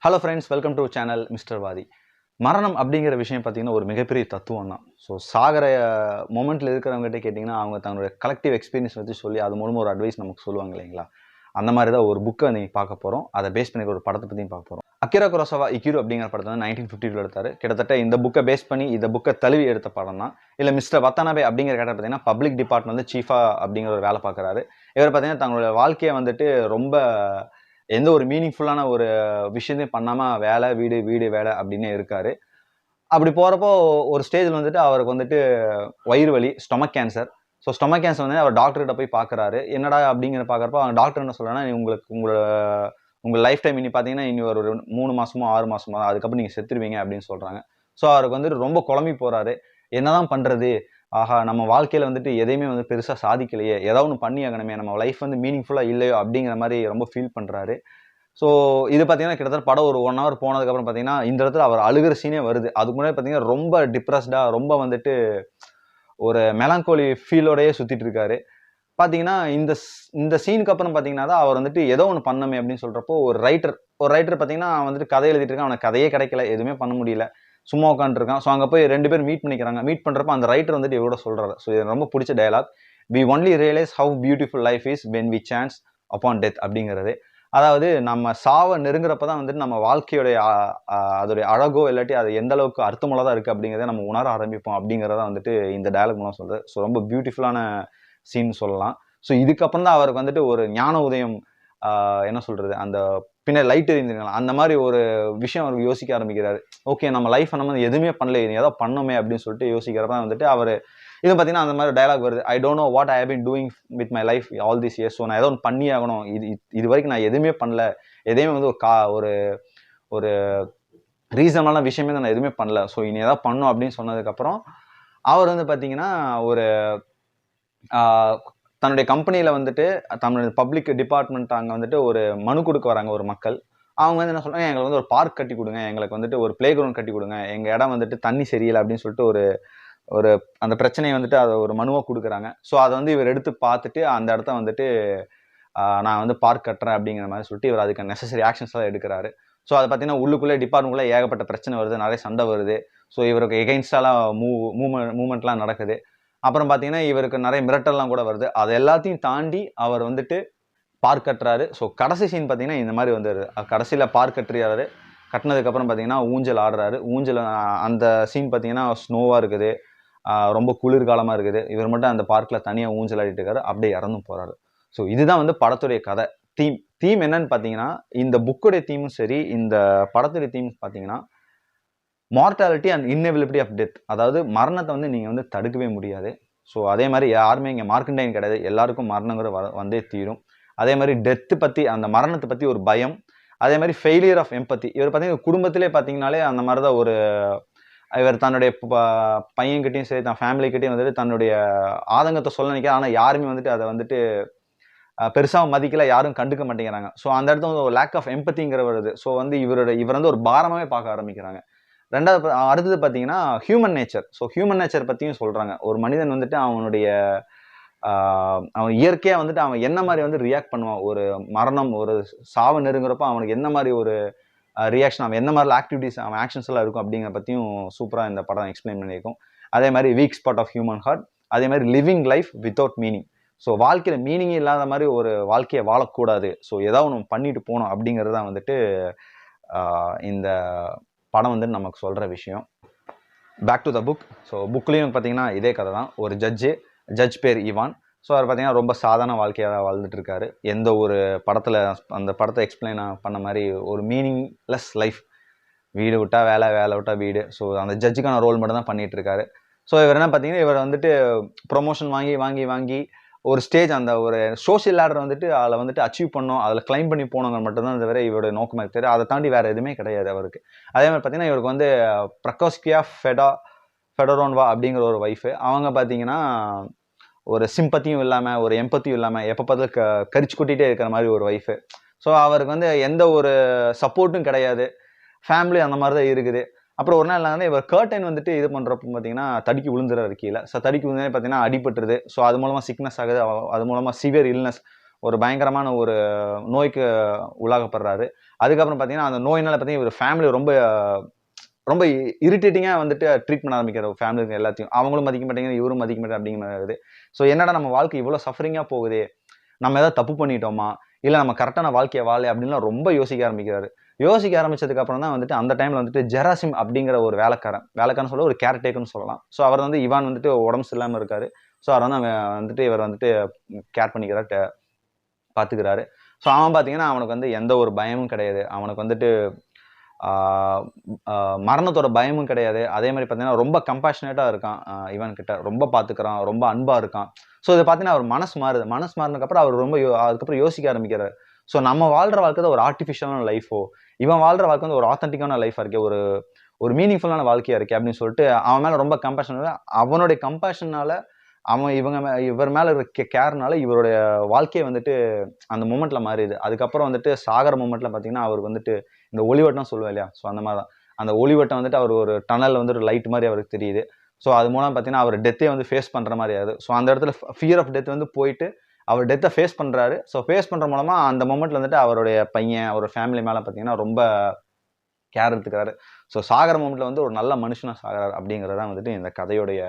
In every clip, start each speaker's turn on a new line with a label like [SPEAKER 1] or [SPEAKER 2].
[SPEAKER 1] Hello friends, welcome to channel Mr. Vaathi. மரணம் அப்படிங்கிற விஷயம் பார்த்தீங்கன்னா ஒரு மிகப்பெரிய தத்துவம் தான். ஸோ சாகிற மொமெண்ட்டில் இருக்கிறவங்ககிட்ட கேட்டிங்கன்னா அவங்க தங்களுடைய கலெக்டிவ் எக்ஸ்பீரியன்ஸ் வச்சு சொல்லி அது மூலமாக ஒரு அட்வைஸ் நமக்கு சொல்லுவாங்க இல்லைங்களா? அந்த மாதிரி தான் ஒரு புக்கை நீங்கள் பார்க்க போகிறோம். அதை பேஸ் பண்ணி ஒரு படத்தை பற்றியும் பார்க்க போகிறோம். அகிரு குரோசாவா இக்கிரு அப்படிங்கிற படத்தை வந்து 1952 எடுத்தார். கிட்டத்தட்ட இந்த புக்கை பேஸ் பண்ணி இந்த புக்கை தழுவி எடுத்த படம் தான். இல்லை மிஸ்டர் வத்தானாபே அப்படிங்கிற கேரக்டர் பார்த்தீங்கன்னா பப்ளிக் டிபார்ட்மெண்ட் வந்து சீஃபாக அப்படிங்கிற ஒரு வேலை பார்க்குறாரு. இவர் பார்த்தீங்கன்னா தங்களுடைய வாழ்க்கையை வந்துட்டு ரொம்ப எந்த ஒரு மீனிங்ஃபுல்லான ஒரு விஷயத்தையும் பண்ணாமல் வேலை வீடு வீடு வேலை அப்படின்னு இருக்காரு. அப்படி போகிறப்போ ஒரு ஸ்டேஜில் வந்துட்டு அவருக்கு வந்துட்டு வயிறு வலி, stomach cancer. So stomach cancer வந்து அவர் டாக்டர்கிட்ட போய் பார்க்குறாரு. என்னடா அப்படிங்கிற பார்க்குறப்போ அவங்க டாக்டர் என்ன சொல்கிறேன்னா, உங்கள் லைஃப் டைம் இனி பார்த்தீங்கன்னா இனி ஒரு 3 மாதமோ 6 மாதமோ அதுக்கப்புறம் நீங்கள் செத்துருவீங்க அப்படின்னு சொல்கிறாங்க. ஸோ அவருக்கு வந்துட்டு ரொம்ப குழம்பி போகிறாரு. என்னதான் பண்ணுறது? ஆஹா, நம்ம வாழ்க்கையில் வந்துட்டு எதையுமே வந்து பெருசாக சாதிக்கலையே, ஏதாவது ஒன்று பண்ணி ஆகணுமே, நம்ம லைஃப் வந்து மீனிங்ஃபுல்லாக இல்லையோ அப்படிங்கிற மாதிரி ரொம்ப ஃபீல் பண்ணுறாரு. ஸோ இது பார்த்தீங்கன்னா கிட்டத்தட்ட படம் ஒரு 1 ஹவர் போனதுக்கப்புறம் பார்த்தீங்கன்னா இந்த இடத்துல அவர் அழுகிற சீனே வருது. அதுக்கு முன்னாடி பார்த்தீங்கன்னா ரொம்ப டிப்ரெஸ்டாக ரொம்ப வந்துட்டு ஒரு மெலாங்கோலி ஃபீலோடையே சுற்றிட்டு இருக்காரு. பார்த்தீங்கன்னா இந்த சீனுக்கு அப்புறம் பார்த்தீங்கன்னா தான் அவர் வந்துட்டு ஏதோ ஒன்று பண்ணமே அப்படின்னு சொல்கிறப்போ ஒரு ரைட்டர் பார்த்தீங்கன்னா வந்துட்டு கதை எழுதிட்டு இருக்கான். அவனுக்கு கதையே கிடைக்கல, எதுவுமே பண்ண முடியல, சும்மா உட்காந்துருக்கான். ஸோ அங்கே போய் 2 பேர் மீட் பண்ணிக்கிறாங்க. மீட் பண்ணுறப்ப அந்த ரைட்டர் வந்துட்டு இவரோட சொல்கிறாரு. ஸோ இது ரொம்ப பிடிச்ச dialogue. We only realize how beautiful life is when we chance upon death அப்படிங்கிறது. அதாவது நம்ம சாவை நெருங்குறப்ப தான் வந்துட்டு நம்ம வாழ்க்கையோடைய அதோடைய அழகோ இல்லாட்டி அது எந்த அளவுக்கு அர்த்தமுள்ளதாக இருக்குது அப்படிங்கிறத நம்ம உணர ஆரம்பிப்போம் அப்படிங்கிறத வந்துட்டு இந்த டயலாக் மூலம் சொல்கிறது. ஸோ ரொம்ப பியூட்டிஃபுல்லான சீன் சொல்லலாம். ஸோ இதுக்கப்புறம் தான் அவருக்கு வந்துட்டு ஒரு ஞான உதயம், என்ன சொல்கிறது, அந்த பின்ன லைட் எரிஞ்சிருக்கலாம் அந்த மாதிரி ஒரு விஷயம் அவருக்கு யோசிக்க ஆரம்பிக்கிறாரு. ஓகே, நம்ம லைஃப் நம்ம எதுவுமே பண்ணல, ஏதோ பண்ணோமே அப்படின்னு சொல்லிட்டு யோசிக்கிறப்ப வந்துட்டு அவர் இது பார்த்தீங்கன்னா அந்த மாதிரி டயலாக் வருது. I don't know what I have been doing with my life all this years. So நான் ஏதோ ஒன்று பண்ணி ஆகணும். இது வரைக்கும் நான் எதுவுமே பண்ணல, எதையுமே வந்து ஒரு ஒரு ரீசனான விஷயமே நான் எதுவுமே பண்ணல. ஸோ இனி ஏதாவது பண்ணும் அப்படின்னு சொன்னதுக்கப்புறம் அவர் வந்து பார்த்தீங்கன்னா ஒரு தன்னுடைய கம்பெனியில் வந்துட்டு தன்னுடைய பப்ளிக் டிபார்ட்மெண்ட் அங்கே வந்துட்டு ஒரு மனு கொடுக்க வராங்க ஒரு மக்கள். அவங்க வந்து என்ன சொல்கிறாங்க, எங்களுக்கு வந்து ஒரு பார்க் கட்டி கொடுங்க, எங்களுக்கு வந்துட்டு ஒரு பிளே கிரவுண்ட் கட்டி கொடுங்க, எங்கள் இடம் வந்துட்டு தண்ணி சரியில்லை அப்படின்னு சொல்லிட்டு ஒரு அந்த பிரச்சனையை வந்துட்டு அதை ஒரு மனுவாக கொடுக்குறாங்க. ஸோ அதை வந்து இவர் எடுத்து பார்த்துட்டு அந்த இடத்த வந்துட்டு நான் வந்து பார்க் கட்டுறேன் அப்படிங்கிற மாதிரி சொல்லிட்டு இவர் அதுக்கு நெசசரி ஆக்ஷன்ஸ்லாம் எடுக்கிறாரு. ஸோ அதை பார்த்தீங்கன்னா உள்ளுக்குள்ளே டிபார்ட்மெண்ட்குள்ளே ஏகப்பட்ட பிரச்சனை வருது, நிறைய சண்டை வருது. ஸோ இவருக்கு எகெயின்ஸ்டாலாம் மூவ்மெண்ட்லாம் நடக்குது. அப்புறம் பார்த்தீங்கன்னா இவருக்கு நிறைய மிரட்டல்லாம் கூட வருது. அது எல்லாத்தையும் தாண்டி அவர் வந்துட்டு பார்க் கட்டுறாரு. ஸோ கடைசி சீன் பார்த்தீங்கன்னா இந்த மாதிரி வந்து கடைசியில் பார்க் கட்டுறாரு. கட்டினதுக்கப்புறம் பார்த்தீங்கன்னா ஊஞ்சல் ஆடுறாரு. ஊஞ்சல் அந்த சீன் பார்த்தீங்கன்னா ஸ்னோவாக இருக்குது, ரொம்ப குளிர்காலமாக இருக்குது. இவர் மட்டும் அந்த பார்க்கில் தனியாக ஊஞ்சல் ஆடிட்டு இருக்காரு, அப்படியே இறந்து போகிறாரு. ஸோ இதுதான் வந்து படத்துடைய கதை. தீம் என்னன்னு பார்த்தீங்கன்னா, இந்த புக்குடைய தீமும் சரி இந்த படத்துடைய தீம் பார்த்தீங்கன்னா மார்டாலிட்டி அண்ட் இன்னெவிலபிலிட்டி ஆஃப் டெத். அதாவது மரணத்தை வந்து நீங்கள் வந்து தடுக்கவே முடியாது. ஸோ அதே மாதிரி யாருமே இங்கே மார்க்கண்டைன் கிடையாது, எல்லாருக்கும் மரணங்கிற வந்தே தீரும். அதே மாதிரி டெத்து பற்றி, அந்த மரணத்தை பற்றி ஒரு பயம். அதே மாதிரி ஃபெயிலியர் ஆஃப் எம்பத்தி. இவர் பார்த்தீங்கன்னா குடும்பத்திலே பார்த்தீங்கன்னாலே அந்த மாதிரி தான் இவர் தன்னுடைய பையன்கிட்டையும் சரி தன் ஃபேமிலிக்கிட்டையும் வந்துட்டு தன்னுடைய ஆதங்கத்தை சொல்ல நினைக்கிறார். ஆனால் யாருமே வந்துட்டு அதை வந்துட்டு பெருசாக மதிக்கல, யாரும் கண்டுக்க மாட்டேங்கிறாங்க. ஸோ அந்த இடத்துல வந்து ஒரு லேக் ஆஃப் எம்பத்திங்கிற வருது. ஸோ வந்து இவர் வந்து ஒரு பாரமாகவே பார்க்க ஆரம்பிக்கிறாங்க. அடுத்தது பார்த்தீங்கன்னா human nature. So human nature பற்றியும் சொல்கிறாங்க. ஒரு மனிதன் வந்துட்டு அவன் இயற்கையாக வந்துட்டு அவன் என்ன மாதிரி வந்து ரியாக்ட் பண்ணுவான், ஒரு மரணம் ஒரு சாவு நெருங்குறப்போ அவனுக்கு என்ன மாதிரி ஒரு ரியாக்ஷன், அவன் என்ன மாதிரி ஆக்டிவிட்டிஸ் அவன் ஆக்ஷன்ஸ் எல்லாம் இருக்கும் அப்படிங்கிற பற்றியும் சூப்பராக இந்த படம் எக்ஸ்பிளைன் பண்ணியிருக்கும். அதே மாதிரி weak spot of human heart. அதே மாதிரி living life without meaning. So வாழ்க்கையில் மீனிங் இல்லாத மாதிரி ஒரு வாழ்க்கையை வாழக்கூடாது, ஸோ ஏதாவது ஒன்று பண்ணிட்டு போகணும் அப்படிங்கிறது தான் வந்துட்டு இந்த படம் வந்து நமக்கு சொல்கிற விஷயம். Back to the book. So புக்லேயும் பார்த்தீங்கன்னா இதே கதை தான். ஒரு ஜட்ஜ் பேர் ஈவான். ஸோ அவர் பார்த்தீங்கன்னா ரொம்ப சாதாரண வாழ்க்கையாக வாழ்ந்துட்டு இருக்காரு. எந்த ஒரு படத்தில் அந்த படத்தை எக்ஸ்பிளைன் பண்ண மாதிரி ஒரு மீனிங்லெஸ் லைஃப். வீடு விட்டால் வேலை, வேலை விட்டால் வீடு. ஸோ அந்த ஜட்ஜுக்கான ரோல் மட்டும் தான் பண்ணிகிட்டு இருக்காரு. ஸோ இவர் என்ன பார்த்தீங்கன்னா இவர் வந்துட்டு ப்ரொமோஷன் வாங்கி ஒரு ஸ்டேஜ் அந்த ஒரு சோஷியல் லேடர் வந்துட்டு அதில் வந்துட்டு அச்சீவ் பண்ணோம், அதில் கிளைம் பண்ணி போனவங்க மட்டும்தான் தவிர இவருடைய நோக்கமாக தெரியும். அதை தாண்டி வேறு எதுவுமே கிடையாது அவருக்கு. அதே மாதிரி பார்த்தீங்கன்னா இவருக்கு வந்து ப்ரக்கோஸ்கியா ஃபெடரோன்வா அப்படிங்கிற ஒரு ஒய்ஃபு. அவங்க பார்த்தீங்கன்னா ஒரு சிம்பத்தியும் இல்லாமல் ஒரு எம்பத்தியும் இல்லாமல் எப்போ பார்த்தாலும் கரிச்சு கொட்டிகிட்டே இருக்கிற மாதிரி ஒரு ஒய்ஃபு. ஸோ அவருக்கு வந்து எந்த ஒரு சப்போர்ட்டும் கிடையாது, ஃபேமிலி அந்த மாதிரி தான் இருக்குது. அப்புறம் ஒரு நாள் வந்து இவர் கர்டைன் வந்துட்டு இது பண்ணுறப்ப பார்த்தீங்கன்னா தடுக்கி விழுந்துறாரு கீழே. ஸோ தடுக்கி விழுந்தே பார்த்தீங்கன்னா அடிபட்டுருது. ஸோ அது மூலமாக சிக்னஸ் ஆகுது, அது மூலமாக சிவியர் இல்னஸ், ஒரு பயங்கரமான ஒரு நோய்க்கு உள்ளாகப்படுறாரு. அதுக்கப்புறம் பார்த்தீங்கன்னா, அந்த நோயினால பார்த்தீங்கன்னா, இவர் ஃபேமிலி ரொம்ப ரொம்ப இரிட்டேட்டிங்கா வந்துட்டு ட்ரீட் பண்ண ஆரம்பிக்கிற ஃபேமிலி எல்லாத்தையும். அவங்களும் மதிக்க மாட்டேங்கிறாங்க, இவரும் மதிக்க மாட்டேன் அப்படிங்கிற மாரி ஆகுது. ஸோ என்னடா நம்ம வாழ்க்கை இவ்வளோ சஃபரிங்கா போகுதே! நம்ம ஏதாவது தப்பு பண்ணிட்டோமா? இல்ல நம்ம கரெக்ட்டான வாழ்க்கைய வாழலையா? அப்படின்லாம் ரொம்ப யோசிக்க ஆரம்பிக்கிறாரு. யோசிக்க ஆரம்பிச்சதுக்கு அப்புறம் தான் வந்துட்டு அந்த டைம்ல வந்துட்டு ஜெராசிம் அப்படிங்கிற ஒரு வேலைக்காரன். வேலைக்காரன்னு சொல்ல ஒரு கேர்டேக்கர்ன்னு சொல்லலாம். ஸோ அவர் வந்து இவான் வந்துட்டு உடம்பு சரியில்லாம இருக்காரு. ஸோ அவர வந்து வந்துட்டு இவர் வந்துட்டு கேர் பண்ணிக்கிறாரு, பாத்துக்கிறாரு. ஸோ அவன் பாத்தீங்கன்னா, அவனுக்கு வந்து எந்த ஒரு பயமும் கிடையாது. அவனுக்கு வந்துட்டு ஆ ஆ மரணத்தோட பயமும் கிடையாது. அதே மாரி பாத்தீங்கன்னா, ரொம்ப கம்பேஷனேட்டா இருக்கான். இவன் கிட்ட. ரொம்ப பாத்துக்கிறான். ரொம்ப அன்பா இருக்கான். ஸோ இத பாத்தீங்கன்னா, அவர் மனசு மாறுது. மனசு மாறுனதுக்கப்புறம் அவர் ரொம்ப அதுக்கப்புறம் யோசிக்க ஆரம்பிக்கிறாரு. ஸோ நம்ம வாழ்ற வாழ்க்கை தான் ஒரு ஆர்டிஃபிஷியலான லைஃபோ! இவன் வாழ்ற வாழ்க்கை வந்து ஒரு ஆத்தென்டிக்கான லைஃபா இருக்கே! ஒரு ஒரு மீனிங்ஃபுல்லான வாழ்க்கையா இருக்கே! அப்படின்னு சொல்லிட்டு அவன் மேல ரொம்ப கம்பேஷன் அவனுடைய கம்பேஷனால அவன் இவர் மேல இருக்க கேர்னால இவருடைய வாழ்க்கையே வந்துட்டு அந்த மொமெண்ட்ல மாறிடுது. அதுக்கப்புறம் வந்துட்டு சாகர மொமெண்ட்ல பாத்தீங்கன்னா, அவருக்கு வந்துட்டு இந்த ஒளிவட்டம் சொல்லுவேன் இல்லையா? ஸோ அந்த மாரி தான். அந்த ஒளிவட்டம் வந்துட்டு அவர் ஒரு டனல்ல வந்துட்டு லைட் மாரி அவருக்கு தெரியுது. ஸோ அது மூலம் பாத்தீங்கன்னா, அவர் டெத்தே வந்து ஃபேஸ் பண்ற மாரி ஆகுது. ஸோ அந்த இடத்துல ஃபியர் ஆஃப் டெத் வந்து போயிட்டு, அவர் டெத்த ஃபேஸ் பண்றாரு. ஸோ ஃபேஸ் பண்ற மூலமா அந்த மொமெண்ட்ல வந்துட்டு அவருடைய பையன், அவரோட ஃபேமிலி மேல பாத்தீங்கன்னா, ரொம்ப கேர் எடுத்துக்கிறாரு. ஸோ சாகர மொமெண்ட்ல வந்து ஒரு நல்ல மனுஷனா சாகுறாரு அப்படிங்கிறது தான் வந்துட்டு இந்த கதையுடைய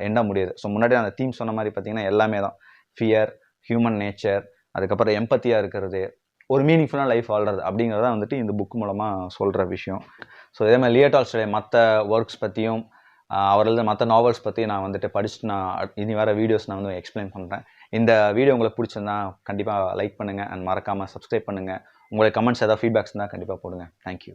[SPEAKER 1] எண்டா முடியுது. ஸோ முன்னாடி அந்த தீம் சொன்ன மாரி பார்த்தீங்கன்னா, எல்லாமே தான். ஃபியர், ஹியூமன் நேச்சர், அதுக்கப்புறம் எம்பத்தியா இருக்கிறது, ஒரு மீனிங்ஃபுல்லான லைஃப் வாழ்றது அப்படிங்கிறது தான் வந்துட்டு இந்த புக் மூலமா சொல்ற விஷயம். ஸோ இதே மாரி லியோ டால்ஸ்டாய் மத்த ஒர்க்ஸ் பத்தியும், அவர் எழுதுன மத்த நாவல்ஸ் பத்தி நான் வந்துட்டு படிச்சுட்டு இனி வர வீடியோஸ் நான் வந்து எக்ஸ்பிளைன் பண்றேன். இந்த வீடியோ உங்களுக்கு புடிச்சிருந்தா கண்டிப்பா லைக் பண்ணுங்க அண்ட் மறக்காம சப்ஸ்கிரைப் பண்ணுங்க. உங்களுடைய கமெண்ட்ஸ் ஏதாவது ஃபீட்பேக்ஸ் இருந்தா கண்டிப்பா போடுங்க. Thank you.